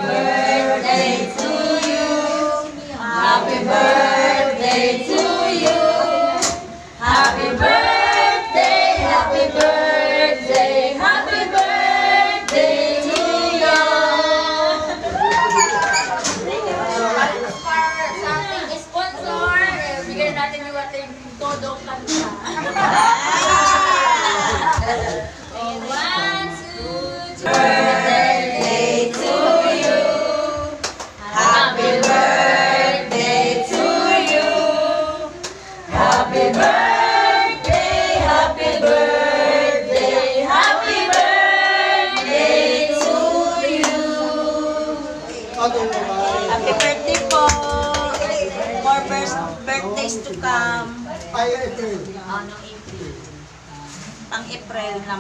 birthday to you. Happy birthday to you. Happy birthday, happy birthday, happy birthday to you. Para sa ating sponsor, bigyan natin yung ating todo kanta. One, two, three. Birthday to you. Happy birthday to you. Happy birthday, happy birthday, happy birthday to you. Happy birthday po. More birthdays to come. Ano, April. Pang April na